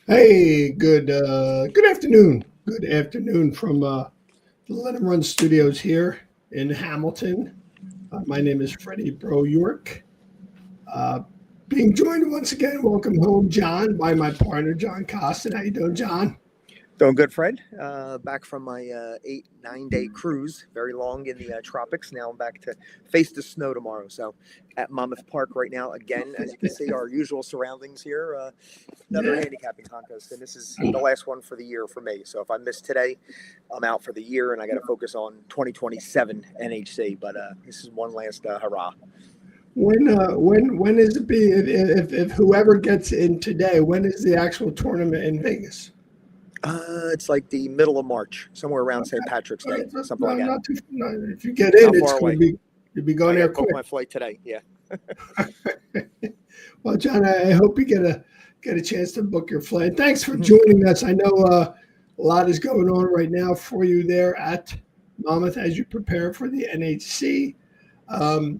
Hey, good afternoon. Good afternoon from the Let 'em Run Studios here in Hamilton. My name is Freddie Bro York. Uh, Being joined once again, welcome home, John, by my partner John Costin. How you doing, John? Doing good, Fred. Back from my 8, 9 day cruise, very long in the tropics. Now I'm back to face the snow tomorrow. So at Monmouth Park right now, again, as you can see, our usual surroundings here. Another Yeah. handicapping contest, and this is the last one for the year for me. So if I miss today, I'm out for the year, and I got to focus on 2027 NHC. But this is one last hurrah. When is it be if whoever gets in today? When is the actual tournament in Vegas? It's like the middle of March, somewhere around St. Okay. Patrick's All Day, right, so something like no, that. not too. No, if you get in, Not it's far going to away. be you'll be going I got there to book quick. my flight today. Yeah. Well, John, I hope you get a chance to book your flight. Thanks for joining us. I know a lot is going on right now for you there at Monmouth as you prepare for the NHC. Um,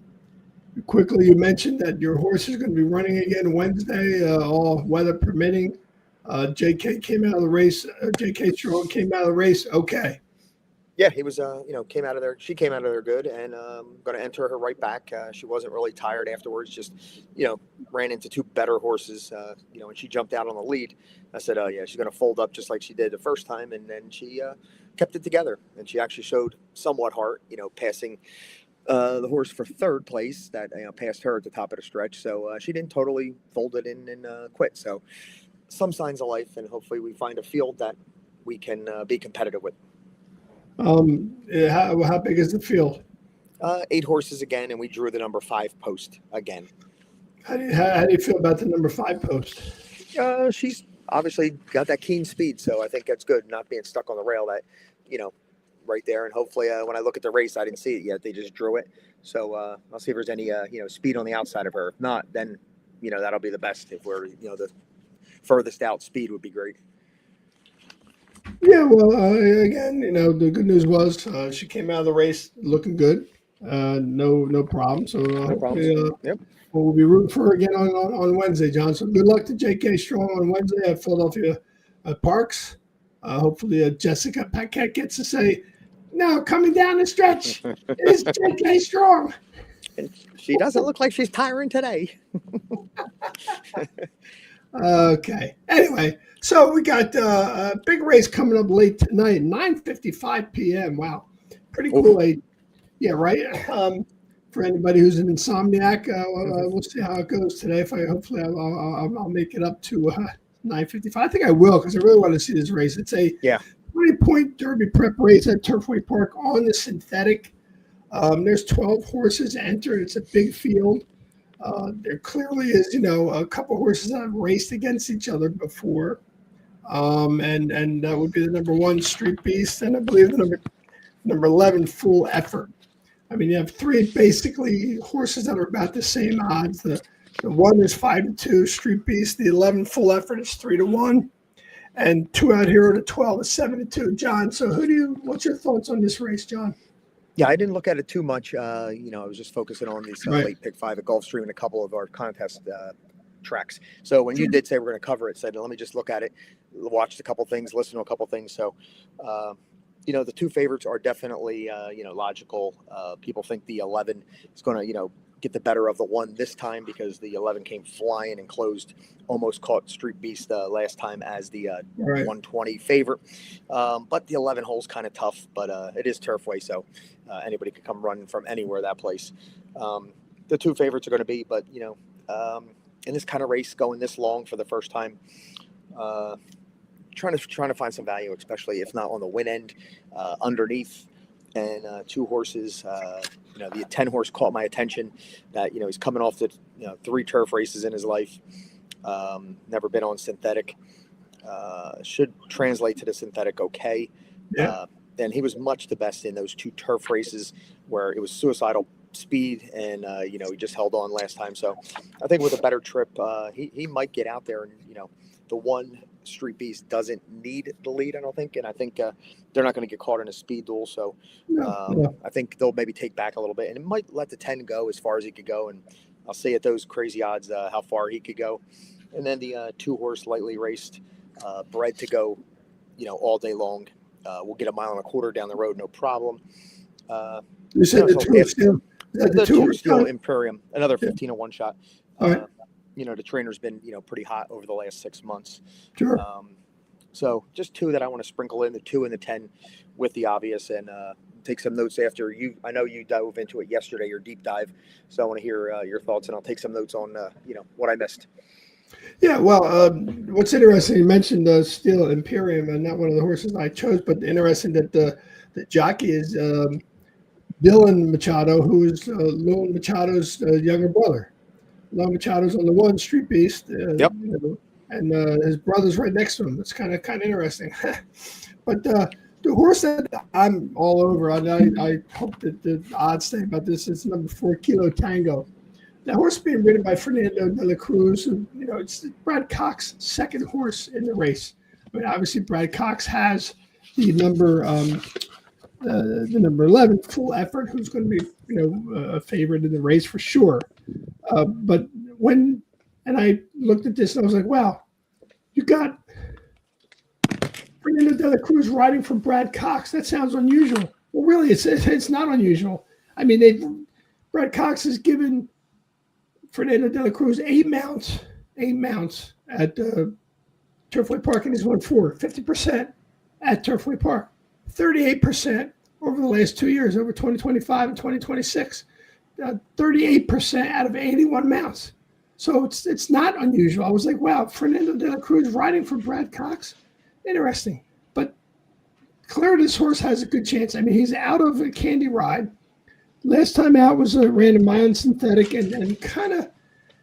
Quickly, you mentioned that your horse is going to be running again Wednesday, all weather permitting. JK came out of the race. JK Strong came out of the race. Okay. Yeah, he was, came out of there. She came out of there good, and going to enter her right back. She wasn't really tired afterwards. Just, ran into two better horses. When she jumped out on the lead, I said, "Oh yeah, she's going to fold up just like she did the first time." And then she kept it together, and she actually showed somewhat heart. Passing the horse for third place that passed her at the top of the stretch. So she didn't totally fold it in and quit. So some signs of life, and hopefully we find a field that we can be competitive with. How big is the field? 8 horses again, and we drew the number 5 post again. How do you feel about the number five post? She's obviously got that keen speed, so I think that's good. Not being stuck on the rail, that you know, right there. And hopefully, when I look at the race, I didn't see it yet. They just drew it, so I'll see if there's any speed on the outside of her. If not, then that'll be the best. If we're the furthest out, speed would be great. Yeah, well, again, the good news was she came out of the race looking good. No problem. So No problems. hopefully Yep. we'll be rooting for her again on Wednesday, John. So good luck to J.K. Strong on Wednesday at Philadelphia Parks. Hopefully Jessica Paquette gets to say, no, coming down the stretch is J.K. Strong. And she doesn't look like she's tiring today. Okay. Anyway, so we got a big race coming up late tonight, 9:55 p.m. Wow, pretty Oof. cool. Yeah, right. For anybody who's an insomniac, we'll see how it goes today. If I hopefully I'll make it up to 9:55. I think I will because I really want to see this race. It's a Yeah. 20-point Derby prep race at Turfway Park on the synthetic. There's 12 horses entered. It's a big field. There clearly is, a couple horses that have raced against each other before, and that would be the number one Street Beast, and I believe the number 11 Full Effort. I mean, you have three basically horses that are about the same odds. The one is 5-2 Street Beast. The 11 Full Effort is 3-1, and Two Out Hero to 12 is 7-2. John, so what's your thoughts on this race, John? Yeah, I didn't look at it too much. I was just focusing on these Right. late pick 5 at Gulfstream and a couple of our contest tracks. So when you did say we're going to cover it, said let me just look at it, watch a couple things, listen to a couple things. So, the two favorites are definitely logical. People think the 11 is going to get the better of the one this time because the 11 came flying and closed, almost caught Street Beast last time as the Right. 120 favorite. But the 11 hole's kind of tough, but it is Turfway, so anybody could come running from anywhere that place. The two favorites are going to be, but in this kind of race, going this long for the first time, trying to find some value, especially if not on the win end, underneath, and two horses. The 10 horse caught my attention. That he's coming off the 3 turf races in his life. Never been on synthetic. Should translate to the synthetic okay. Yeah. And he was much the best in those 2 turf races where it was suicidal speed, and he just held on last time. So I think with a better trip, he might get out there, and the one Street Beast doesn't need the lead, I don't think, and I think they're not going to get caught in a speed duel. So No. I think they'll maybe take back a little bit, and it might let the 10 go as far as he could go, and I'll see at those crazy odds how far he could go. And then the 2 horse lightly raced bred to go, all day long. We'll get a mile and a quarter down the road, no problem. You said the So two are still. Is that the two two are steel still? Imperium, another Yeah. 15-1 shot. All right. The trainer's been, pretty hot over the last 6 months. Sure. So just two that I want to sprinkle in, the 2 and the 10 with the obvious, and take some notes after you. I know you dove into it yesterday, your deep dive. So I want to hear your thoughts, and I'll take some notes on, what I missed. Yeah, well, what's interesting, you mentioned the Steel Imperium, and not one of the horses I chose, but interesting that the jockey is Dylan Machado, who is Lone Machado's younger brother. Lone Machado's on the one, Street Beast, Yep. And his brother's right next to him. It's kind of interesting. But the horse that I'm all over, and I hope that the odds say about this is number 4, Kilo Tango. That horse being ridden by Fernando de la Cruz, who, it's Brad Cox's second horse in the race. I mean, obviously Brad Cox has the number 11 Full Effort, who's going to be a favorite in the race for sure. But I looked at this and I was like, wow, you got Fernando de la Cruz riding for Brad Cox. That sounds unusual. Well, really, it's not unusual. I mean, Brad Cox has given Fernando de la Cruz 8 mounts at Turfway Park, and he's won 4, 50% at Turfway Park, 38% over the last 2 years, over 2025 and 2026, 38% out of 81 mounts. So it's not unusual. I was like, wow, Fernando de la Cruz riding for Brad Cox, interesting. But clearly this horse has a good chance. I mean, he's out of a Candy Ride. Last time out was a random Mayan synthetic, and kind of,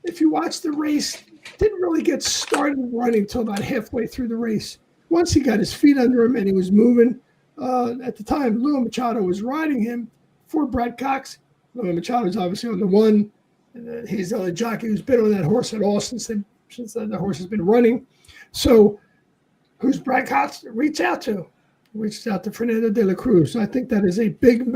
if you watch the race, didn't really get started running until about halfway through the race. Once he got his feet under him and he was moving, at the time, Lou Machado was riding him for Brad Cox. Lou Machado is obviously on the one, and he's the only jockey who's been on that horse at all since the horse has been running. So who's Brad Cox reached out to Fernando de la Cruz. So I think that is a big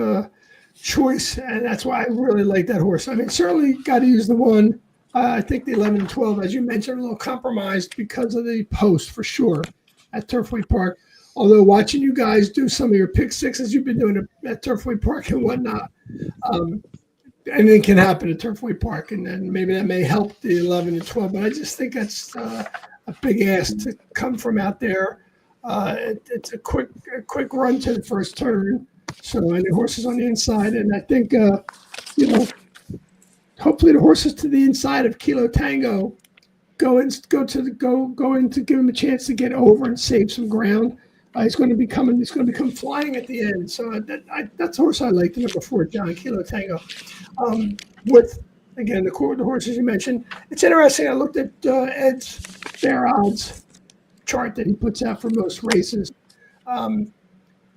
choice, and that's why I really like that horse. I mean, certainly got to use the one. I think the 11 and 12, as you mentioned, are a little compromised because of the post for sure at Turfway Park. Although watching you guys do some of your pick sixes you've been doing at Turfway Park and whatnot, anything can happen at Turfway Park, and then maybe that may help the 11 and 12. But I just think that's a big ask to come from out there. It's a quick run to the first turn. So and the horses on the inside, and I think hopefully the horses to the inside of Kilo Tango go in to give him a chance to get over and save some ground. He's going to become flying at the end. So that's a horse I like, the number 4, John Kilo Tango. With again the horses you mentioned, it's interesting. I looked at Ed's fair odds chart that he puts out for most races.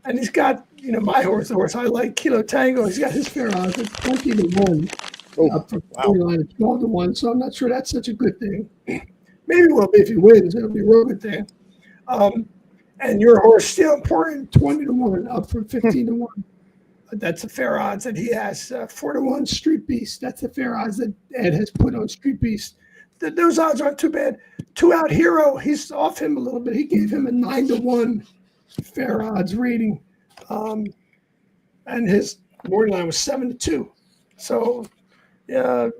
And he's got, my horse, the horse I like, Kilo Tango. He's got his fair odds at 20-1, up from 49 at 12-1. So I'm not sure that's such a good thing. Maybe it will be if he wins. It'll be a real good thing. And your horse, Steel Imperium, 20-1, up from 15-1. That's the fair odds that he has. 4-1, Street Beast. That's the fair odds that Ed has put on Street Beast. Those odds aren't too bad. 2 Out Hero, he's off him a little bit. He gave him a 9-1 fair odds rating, and his morning line was 7-2. So, I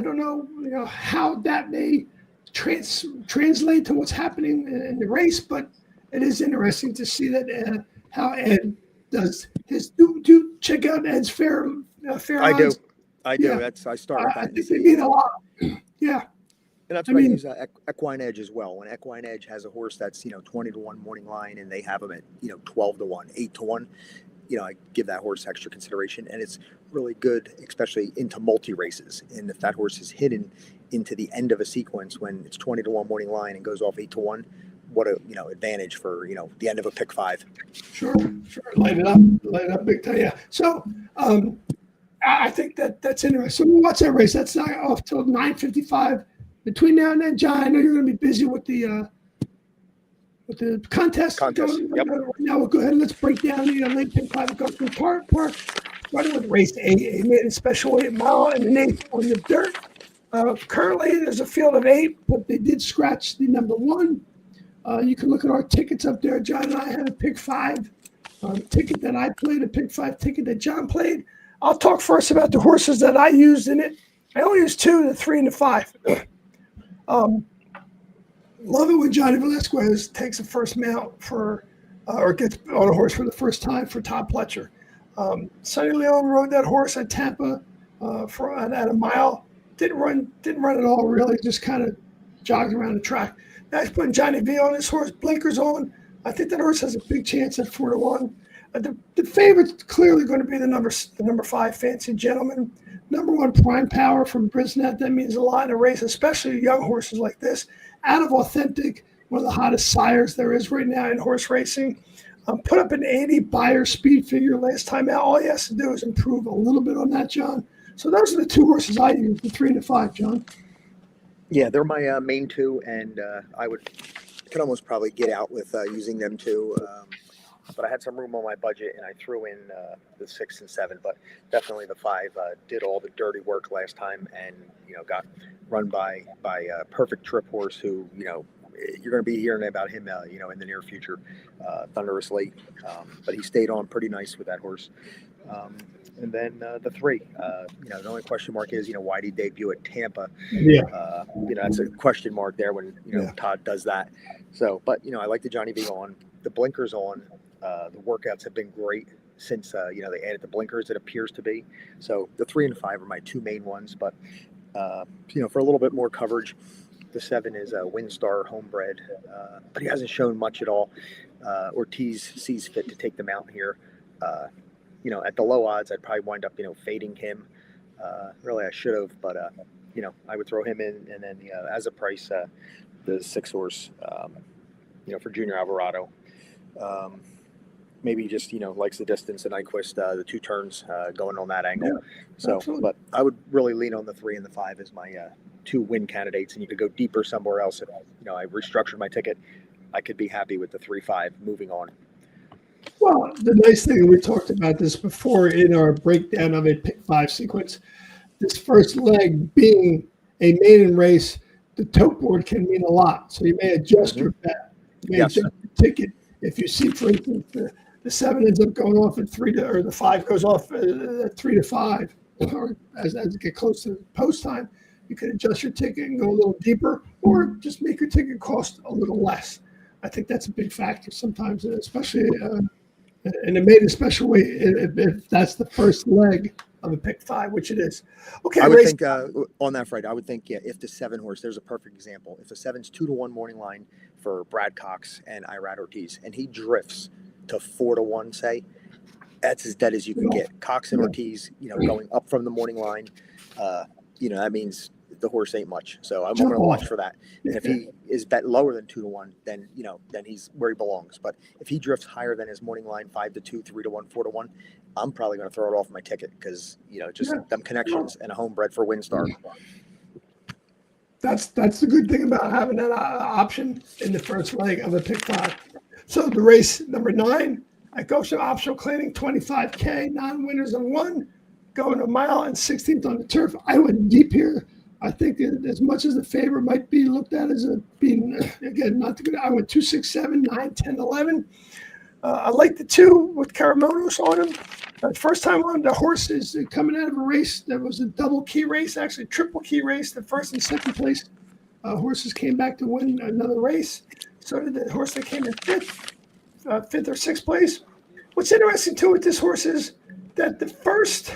don't know, how that may translate to what's happening in the race, but it is interesting to see that how Ed does his. Do check out Ed's fair odds. I do. Yeah. I start with that. I think they mean a lot. Yeah. And that's why I use Equine Edge as well. When Equine Edge has a horse that's 20-1 morning line, and they have them at 12-1, 8-1, I give that horse extra consideration, and it's really good, especially into multi races. And if that horse is hidden into the end of a sequence when it's 20-1 morning line and goes off 8-1, what a advantage for the end of a pick 5. Sure, light it up big time. Yeah. So I think that's interesting. So we'll watch that race. That's not off till 9:55. Between now and then, John, I know you're going to be busy with the contest. Yep. Now we'll go ahead and let's break down the late pick 5 at Gulfstream Park. Starting with race 8, a maiden special 8 mile and an 8 on the dirt. Currently, there's a field of 8, but they did scratch the number 1. You can look at our tickets up there. John and I had a pick five ticket that I played, a pick five ticket that John played. I'll talk first about the horses that I used in it. I only used 2, the 3, and the 5. Love it when Johnny Velasquez takes a first mount for, or gets on a horse for the first time for Todd Pletcher. Sonny Leon rode that horse at Tampa at a mile. Didn't run at all really. Just kind of jogged around the track. Now he's putting Johnny V on his horse, blinkers on. I think that horse has a big chance at 4-1. The favorite's clearly going to be the number 5, Fancy Gentleman. Number 1, Prime Power from Brisnet. That means a lot in a race, especially young horses like this. Out of Authentic, one of the hottest sires there is right now in horse racing. Put up an 80 Beyer speed figure last time out. All he has to do is improve a little bit on that, John. So those are the 2 horses I use, the 3 and the 5, John. Yeah, they're my main 2, and I could almost probably get out with using them too. But I had some room on my budget, and I threw in the 6 and 7. But definitely the 5 did all the dirty work last time, and got run by a perfect trip horse who you're going to be hearing about him in the near future, Thunderous Lake. But he stayed on pretty nice with that horse. And then the 3, the only question mark is why did he debut at Tampa? Yeah. That's a question mark there when Todd does that. So, but I like the Johnny V on, the blinkers on. The workouts have been great since they added the blinkers. It appears to be. So the 3 and 5 are my 2 main ones. But for a little bit more coverage, the 7 is Windstar Homebred, but he hasn't shown much at all. Ortiz sees fit to take them out here. At the low odds, I'd probably wind up fading him. Really, I should have, but I would throw him in, and then as a price, the 6 horse, for Junior Alvarado. Maybe just likes the distance, and Nyquist the 2 turns going on that angle. So, absolutely. But I would really lean on the 3 and the 5 as my 2 win candidates, and you could go deeper somewhere else. If I restructured my ticket, I could be happy with the 3-5 moving on. Well, the nice thing, and we talked about this before in our breakdown of a pick 5 sequence, this first leg being a maiden race, the tote board can mean a lot. So you may adjust your bet, you may adjust your ticket. If you see, for instance, the 7 ends up going off at 3 or the 5 goes off at 3 to 5, or as you get close to post time, you can adjust your ticket and go a little deeper, or just make your ticket cost a little less. I think that's a big factor sometimes, especially in a maiden special way, if that's the first leg of a pick 5, which it is. Okay, I would think on that Friday, I would think if the 7 horse, there's a perfect example. If the 7's 2-1 morning line for Brad Cox and Irad Ortiz, and he drifts to 4-1, say, that's as dead as you can get. Cox and Ortiz, going up from the morning line, that means the horse ain't much. So I'm going to watch for that. And if he is bet lower than 2-1, then then he's where he belongs. But if he drifts higher than his morning line, 5-2, 3-1, 4-1, I'm probably going to throw it off my ticket because them connections and a homebred for Windstar. That's the good thing about having that option in the first leg of a pick 5. So the race number 9 at Gulfstream optional claiming 25K, non-winners of 1, going a mile and 16th on the turf. I went deep here. I think as much as the favorite might be looked at as being, again, not the good. I went 2, 6, 7, 9, 10, 11. I like the 2 with Caramonos on him. First time on, the horse is coming out of a race that was a double key race, actually triple key race. The first and second place horses came back to win another race. So did the horse that came in fifth or 6th place. What's interesting too with this horse is that the first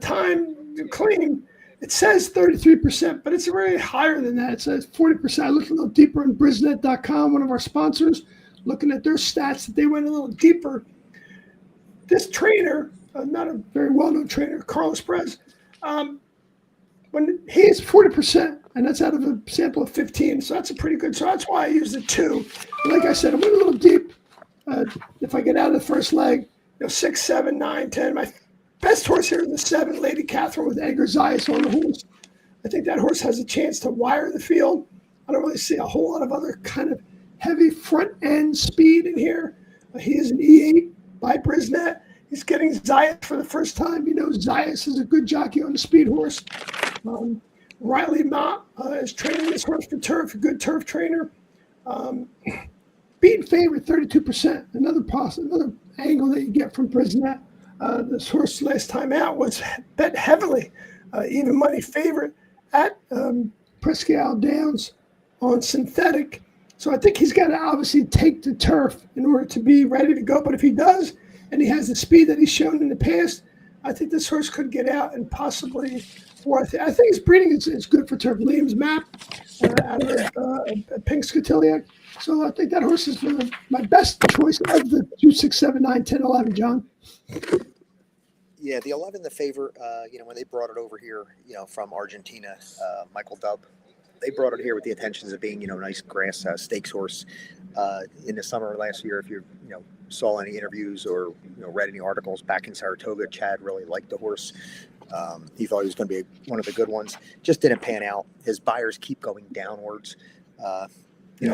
time you claim, it says 33%, but it's really higher than that. It says 40%. I looked a little deeper on Brisnet.com, one of our sponsors, looking at their stats that they went a little deeper. This trainer, not a very well-known trainer, Carlos Perez, when he's 40%, and that's out of a sample of 15, so that's a pretty good. So that's why I use the 2. Like I said, I went a little deep. If I get out of the first leg, 6, 7, 9, 10. My best horse here is the 7, Lady Catherine with Edgar Zayas on the horse. I think that horse has a chance to wire the field. I don't really see a whole lot of other kind of heavy front end speed in here. He is an E8 by Brisnet. He's getting Zayas for the first time. Zayas is a good jockey on the speed horse. Riley Mott is training this horse for turf, a good turf trainer. Um, Beating favorite 32%. Another angle that you get from Brisnet. This horse last time out was bet heavily, even money favorite at Presque Downs on synthetic. So I think he's got to obviously take the turf in order to be ready to go. But if he does, and he has the speed that he's shown in the past, I think this horse could get out and possibly fourth. I think his breeding is good for turf. Liam's Map out of Pink Scotiliac. So I think that horse is my best choice of the 2, 6, 7, 9, 10, 11, John. Yeah, the 11, the favorite, when they brought it over here, from Argentina, Michael Dubb, they brought it here with the intentions of being, nice grass stakes horse. In the summer last year, if you saw any interviews or read any articles back in Saratoga, Chad really liked the horse. He thought he was going to be one of the good ones. Just didn't pan out. His buyers keep going downwards.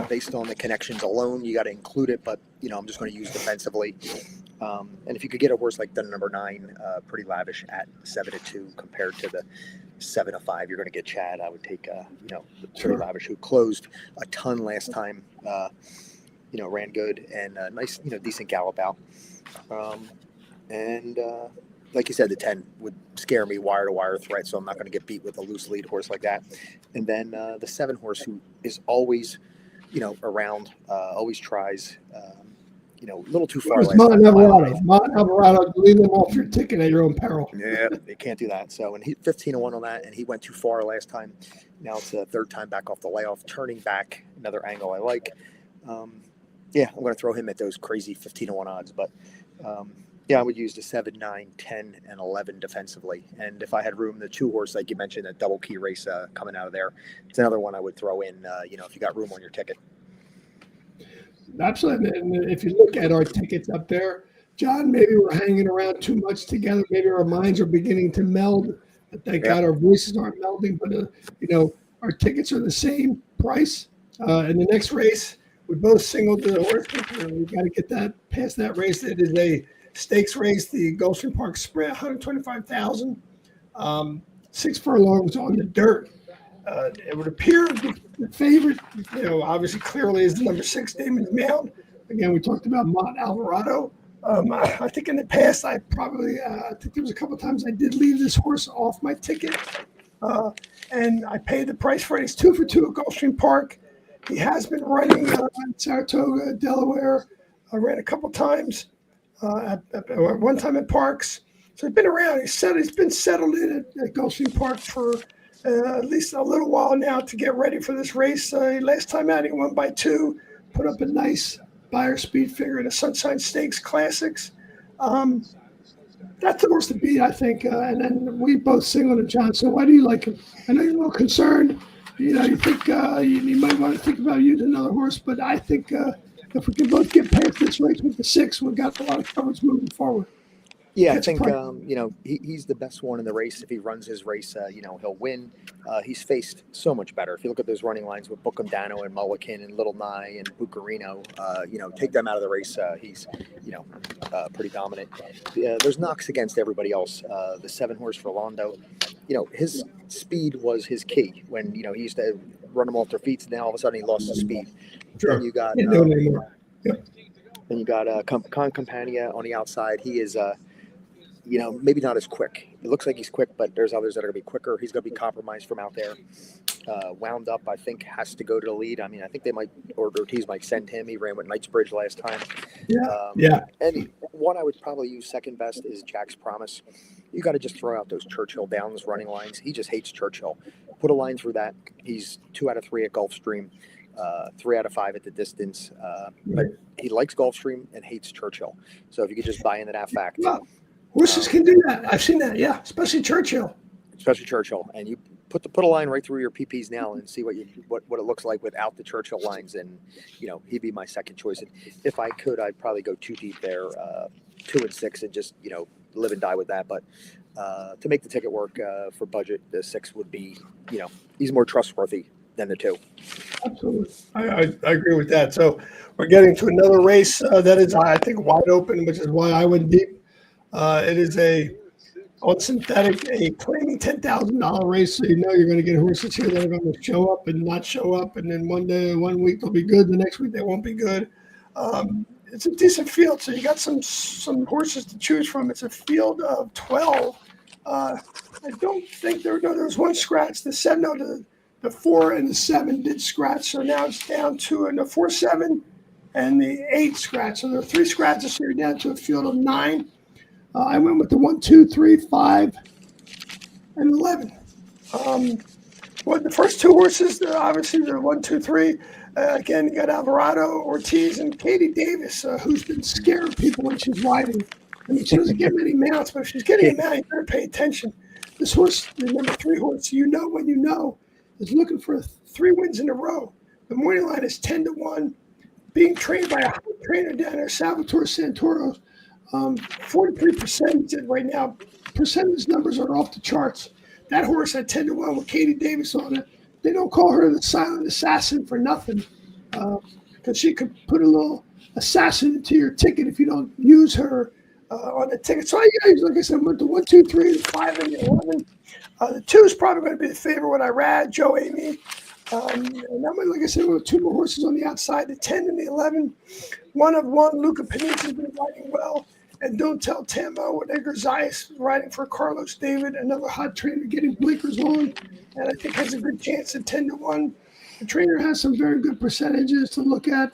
Based on the connections alone, you got to include it. But I'm just going to use defensively. And if you could get a horse like the number 9, Pretty Lavish at 7-2 compared to the 7-5, you're going to get Chad. I would take the Pretty Lavish, who closed a ton last time. Ran good and nice, decent gallop out. Like you said, the 10 would scare me, wire to wire threat. So I'm not going to get beat with a loose lead horse like that. And then the 7 horse, who is always, around, always tries. A little too far. Monmouth Alvarado, leave them off your ticket at your own peril. Yeah, they can't do that. So, and he 15-1 on that, and he went too far last time. Now it's the third time back off the layoff, turning back. Another angle I like. I'm going to throw him at those crazy 15-1 odds. But I would use the 7, 9, 10, and 11 defensively. And if I had room, the 2 horse, like you mentioned, a double key race coming out of there, it's another one I would throw in. If you got room on your ticket. Absolutely. And if you look at our tickets up there, John, maybe we're hanging around too much together. Maybe our minds are beginning to meld. But thank God our voices aren't melding. But, our tickets are the same price. In the next race, we both singled the horse. We've got to get that past that race. It is a stakes race, the Gulfstream Park Sprint, 125,000. 6 furlongs on the dirt. It would appear the favorite, obviously clearly is the number 6, Damon's Mound. Again, we talked about Monmouth Alvarado. I think in the past, I think there was a couple of times I did leave this horse off my ticket. And I paid the price for it. He's 2 for 2 at Gulfstream Park. He has been running in Saratoga, Delaware. I ran a couple times, one time at Parks. So he's been around. He's been settled in at Gulfstream Park for at least a little while now to get ready for this race. Last time out, he won by 2, put up a nice buyer speed figure in the Sunshine Stakes Classics. That's the horse to beat, I think. And then we both singled him, John. So why do you like him? I know you're a little concerned. You think you might want to think about using another horse, but I think if we can both get past this race with the 6, we've got a lot of coverage moving forward. Yeah, I think, he's the best one in the race. If he runs his race, he'll win. He's faced so much better. If you look at those running lines with Bucamdano and Mullican and Little Nye and Bucarino, take them out of the race. He's, pretty dominant. There's knocks against everybody else. The 7 horse for Londo, his speed was his key when, he used to run them off their feet. And then all of a sudden he lost his speed. Sure. Then you got, Yep. Then you got Con Campania on the outside. He is, maybe not as quick. It looks like he's quick, but there's others that are going to be quicker. He's going to be compromised from out there. Wound Up, I think, has to go to the lead. I mean, I think they might, or Ortiz might send him. He ran with Knightsbridge last time. And one I would probably use second best is Jack's Promise. You got to just throw out those Churchill Downs running lines. He just hates Churchill. Put a line through that. He's 2 out of 3 at Gulfstream. 3 out of 5 at the distance. But he likes Gulfstream and hates Churchill. So if you could just buy into that fact. Horses can do that. I've seen that, especially Churchill. And you put a line right through your PPs now and see what it looks like without the Churchill lines. And, he'd be my second choice. And if I could, I'd probably go 2 deep there, 2 and 6 and just, live and die with that. But to make the ticket work for budget, the 6 would be, he's more trustworthy than the 2. Absolutely. I agree with that. So we're getting to another race that is, I think, wide open, which is why I went deep. It is a on synthetic, a claiming $10,000 race, so you know you're going to get horses here that are going to show up and not show up, and then one week they'll be good, the next week they won't be good. It's a decent field, so you got some horses to choose from. It's a field of 12. I don't think there was one scratch. The 7, no, the 4 and the 7 did scratch, so now it's down to the 4, 7, and the 8 scratch. So there are 3 scratches, so you're down to a field of 9. I went with the 1, 2, 3, 5, and 11. Well, the first 2 horses, obviously, they're 1, 2, 3. Again, you got Alvarado, Ortiz, and Katie Davis, who's been scaring people when she's riding. I mean, she doesn't get many mounts, but if she's getting a mount, you better pay attention. This horse, the number 3 horse, you know when you know, is looking for 3 wins in a row. The morning line is 10-1, being trained by a high trainer down there, Salvatore Santoro. 43% right now. Percentage numbers are off the charts. That horse had 10-1 with Katie Davis on it. They don't call her the silent assassin for nothing, because she could put a little assassin into your ticket if you don't use her on the ticket. So like I said, went the 1, 2, 3, the 5, and the 11. The 2 is probably going to be the favorite when I ride Joe Amy. And I'm like I said, with 2 more horses on the outside, the 10 and the 11. 1 of 1, Luca Panizzi has been riding well. And Don't Tell Tambo with Edgar Zayas riding for Carlos David, another hot trainer getting blinkers on, and I think has a good chance at 10-1. The trainer has some very good percentages to look at,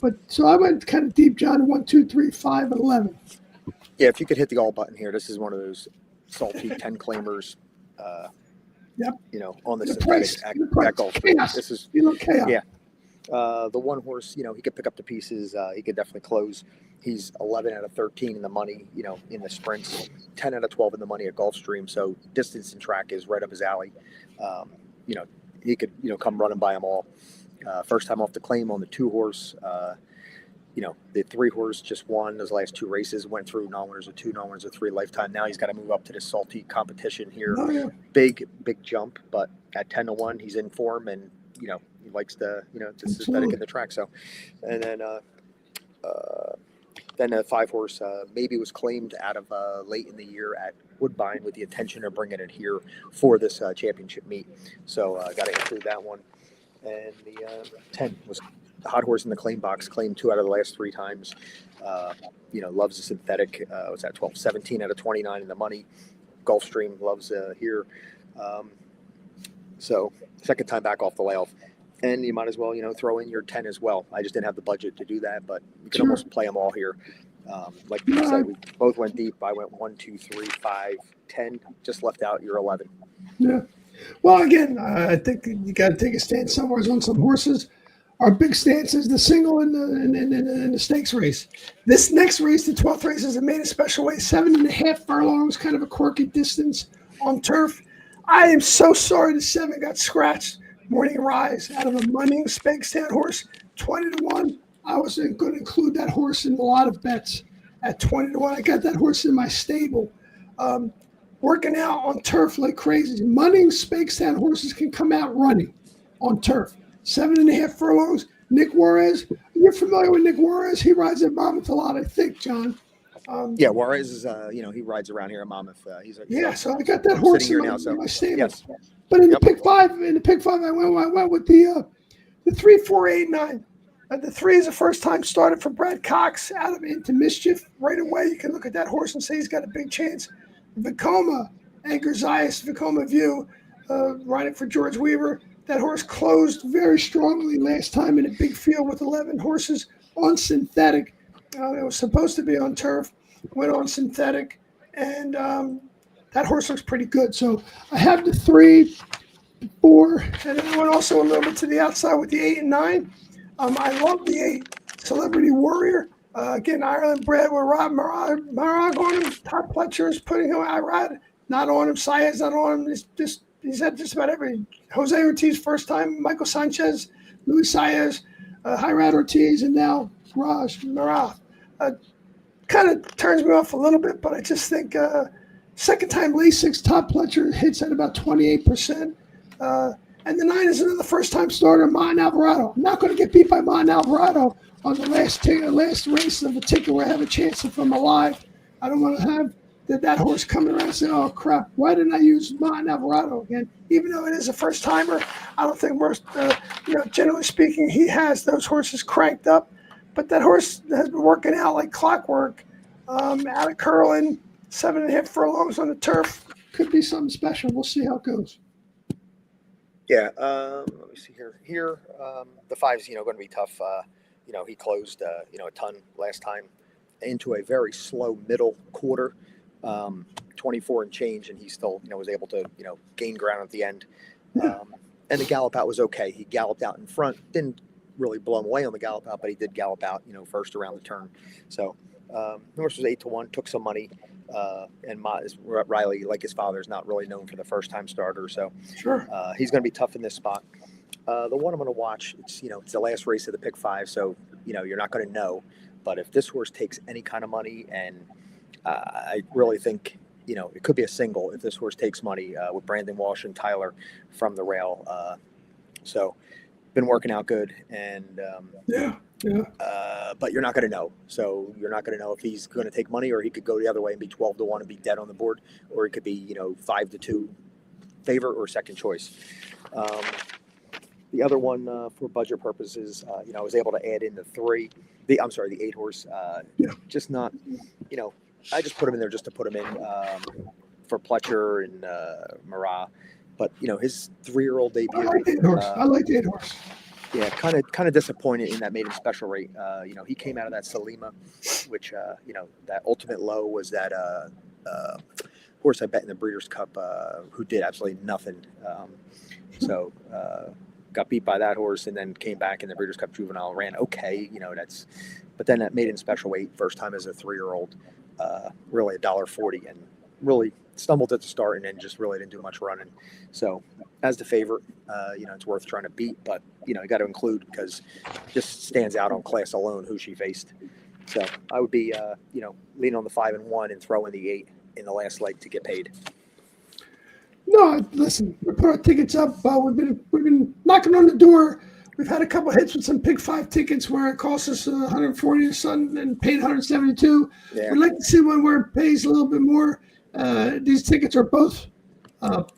but so I went kind of deep, John. 1, 2, 3, 5, and 11. Yeah, if you could hit the all button here, this is one of those salty 10 claimers. Yep. You know, on the price, synthetic at Gulfstream. This is chaos. Yeah. The 1 horse, he could pick up the pieces. He could definitely close. He's 11 out of 13 in the money, in the sprints, 10 out of 12 in the money at Gulfstream. So distance and track is right up his alley. He could, come running by them all. First time off the claim on the 2 horse. The 3 horse just won those last 2 races, went through non-winners of 2, non-winners of 3 lifetime. Now he's got to move up to this salty competition here. Oh, yeah. Big jump, but at 10-1, he's in form, and, he likes the, to synthetic in the track. So, and then the 5 horse maybe was claimed out of late in the year at Woodbine with the intention of bringing it here for this championship meet. So got to include that one. And the 10 was the hot horse in the claim box, claimed 2 out of the last 3 times. Loves the synthetic. Was at 12, 17 out of 29 in the money. Gulfstream loves here. So second time back off the layoff. And you might as well, throw in your 10 as well. I just didn't have the budget to do that, but you can almost play them all here. Like you said, we both went deep. I went 1, 2, 3, 5, 10. Just left out your 11. Yeah. Well, again, I think you got to take a stance somewhere on some horses. Our big stance is the single and the stakes race. This next race, the 12th race, is made a special way. 7.5 furlongs, kind of a quirky distance on turf. I am so sorry the 7 got scratched. Morning Rise out of a Munning Spankstown horse, 20-1. I was going to include that horse in a lot of bets at 20-1. I got that horse in my stable. Working out on turf like crazy. Munning Spankstown horses can come out running on turf. 7.5 furlongs. Nick Juarez, you're familiar with Nick Juarez? He rides at Monmouth a lot, I think, John. Yeah, Juarez is, he rides around here at Monmouth. So I got that horse in my stable. Yes. But in the pick five, I went with the 3, 4, 8, 9. The 3 is the first time started for Brad Cox out of Into Mischief. Right away, you can look at that horse and say he's got a big chance. Vekoma, Edgar Zayas, Vekoma View, riding for George Weaver. That horse closed very strongly last time in a big field with 11 horses on synthetic. It was supposed to be on turf, went on synthetic, and that horse looks pretty good. So I have the 3, 4, and then I went also a little bit to the outside with the 8 and 9. I love the 8, Celebrity Warrior. Again, Ireland bred with Rob Marag on him. Todd Pletcher's putting him. I ride not on him. Saez not on him. He's had just about every. Jose Ortiz first time. Michael Sanchez, Luis Saez, Hirad Ortiz, and now Raj Marag. Kind of turns me off a little bit, but I just think second time Lasix, Todd Pletcher hits at about 28%. And the 9 is another first-time starter, Mon Alvarado. I'm not going to get beat by Mon Alvarado on the last race of the ticket where I have a chance if I'm alive. I don't want to have did that horse come around and say, oh, crap, why didn't I use Martin Alvarado again? Even though it is a first-timer, I don't think most, generally speaking, he has those horses cranked up. But that horse has been working out like clockwork, out of curling, 7.5 furlongs on the turf. Could be something special. We'll see how it goes. Yeah, let me see here. The 5's, going to be tough. He closed, a ton last time into a very slow middle quarter, 24 and change, and he still, was able to, gain ground at the end. And the gallop out was okay. He galloped out in front, didn't really blow him away on the gallop out, but he did gallop out, first around the turn. So the horse was 8-1, took some money. And Riley, like his father, is not really known for the first-time starter, so Sure. He's going to be tough in this spot. The one I'm going to watch, it's the last race of the pick 5, so you're not going to know. But if this horse takes any kind of money, and I really think it could be a single if this horse takes money with Brandon Walsh and Tyler from the rail. So been working out good, and but you're not going to know. So you're not going to know if he's going to take money, or he could go the other way and be 12-1 and be dead on the board, or it could be 5-2 favorite or second choice. The other one for budget purposes, I was able to add in the 8 horse. Just not, I just put him in there just to put him in for Pletcher and Marat. But his 3-year-old debut. I like the 8 horse. Yeah, kind of disappointed in that maiden special rate. He came out of that Salima, which that ultimate low was that horse I bet in the Breeders' Cup who did absolutely nothing. So got beat by that horse, and then came back in the Breeders' Cup Juvenile, ran okay. But then that maiden special weight, first time as a 3-year-old, really $1.40, and really stumbled at the start, and then just really didn't do much running. So as the favorite, it's worth trying to beat, but you got to include, because just stands out on class alone who she faced. So I would be leaning on the 5 and 1 and throw in the 8 in the last leg to get paid. No, listen, we put our tickets up. We've been knocking on the door. We've had a couple of hits with some Pick 5 tickets where it costs us $140 or something and paid $172. Yeah. We'd like to see one where it pays a little bit more. These tickets are both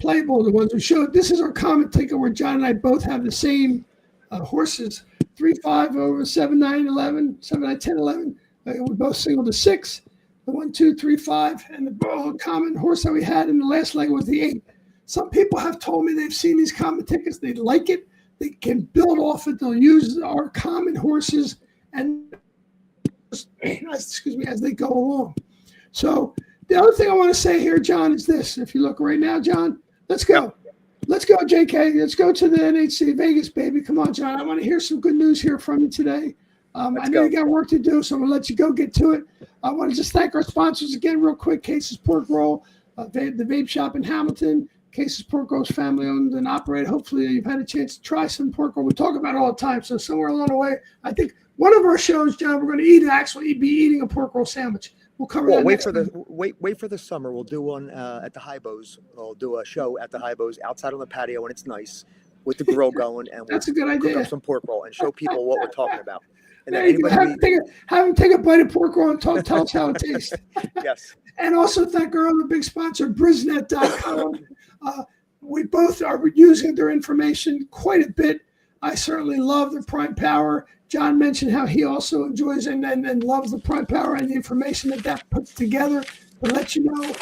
playable, the ones we showed. This is our common ticket where John and I both have the same horses, 3-5 over 7-9-11, 7-9-10-11. We both singled to 6, the 1-2-3-5, and the common horse that we had in the last leg was the 8. Some people have told me they've seen these common tickets, they like it, they can build off it, they'll use our common horses and as they go along. So the other thing I want to say here, John, is this. If you look right now, John, let's go. Yep. Let's go, JK. Let's go to the NHC Vegas, baby. Come on, John. I want to hear some good news here from you today. I know you got work to do, so I'm going to let you go get to it. I want to just thank our sponsors again real quick. Cases Pork Roll, the vape shop in Hamilton. Cases Pork Roll is family owned and operated. Hopefully you've had a chance to try some pork roll. We talk about it all the time, so somewhere along the way, I think one of our shows, John, we're going to actually be eating a pork roll sandwich. We'll cover that. Wait for the summer. We'll do one at the Highbows. We'll do a show at the Highbows outside on the patio when it's nice, with the grill going, and that's a good idea. Cook up some pork roll and show people what we're talking about. And then have them take a bite of pork roll and tell us how it tastes. Yes. And also thank our other big sponsor, Brisnet.com. We both are using their information quite a bit. I certainly love the Prime Power. John mentioned how he also enjoys and loves the Prime Power and the information that puts together to let you know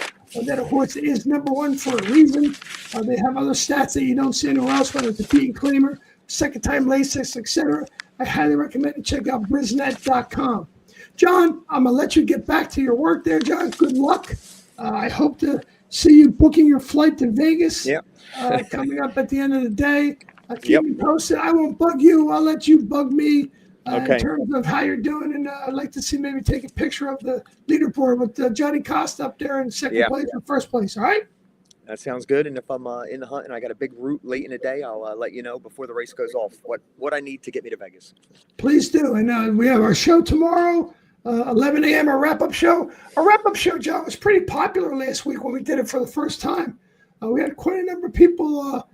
that a horse is number one for a reason. They have other stats that you don't see anywhere else, whether it's a feet and claimer, second time Lasix, etc. I highly recommend you check out Brisnet.com. John, I'm going to let you get back to your work there, John. Good luck. I hope to see you booking your flight to Vegas coming up at the end of the day. Keep me posted. I won't bug you. I'll let you bug me in terms of how you're doing. And I'd like to see maybe take a picture of the leaderboard with Johnny Costa up there in second place or first place. All right? That sounds good. And if I'm in the hunt and I got a big route late in the day, I'll let you know before the race goes off what I need to get me to Vegas. Please do. And we have our show tomorrow, 11 a.m., our wrap-up show. Our wrap-up show, John, was pretty popular last week when we did it for the first time. We had quite a number of people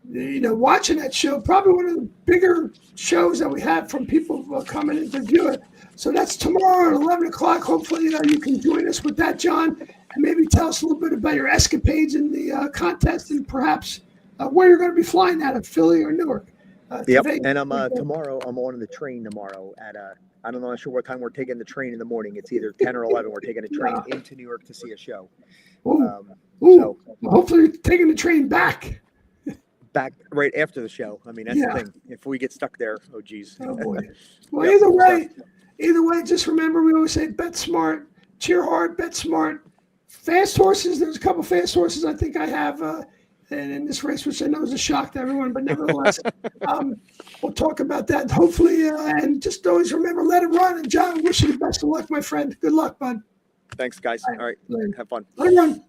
watching that show, probably one of the bigger shows that we had from people coming in to view it. So that's tomorrow at 11 o'clock. Hopefully, you can join us with that, John. and maybe tell us a little bit about your escapades in the contest, and perhaps where you're going to be flying out of Philly or Newark. Yep. And I'm tomorrow. I'm on the train tomorrow at I don't know. I'm not sure what time we're taking the train in the morning. It's either 10 or 11. We're taking a train into New York to see a show. Ooh. So well, hopefully, you're taking the train back right after the show. I mean, that's the thing. If we get stuck there, oh geez. Oh boy. Well, either way, just remember we always say bet smart, cheer hard, bet smart. Fast horses. There's a couple fast horses I think I have in this race, which I know is a shock to everyone, but nevertheless, we'll talk about that hopefully. And just always remember, let it run. And John, I wish you the best of luck, my friend. Good luck, bud. Thanks, guys. All right. Have fun. Let it run.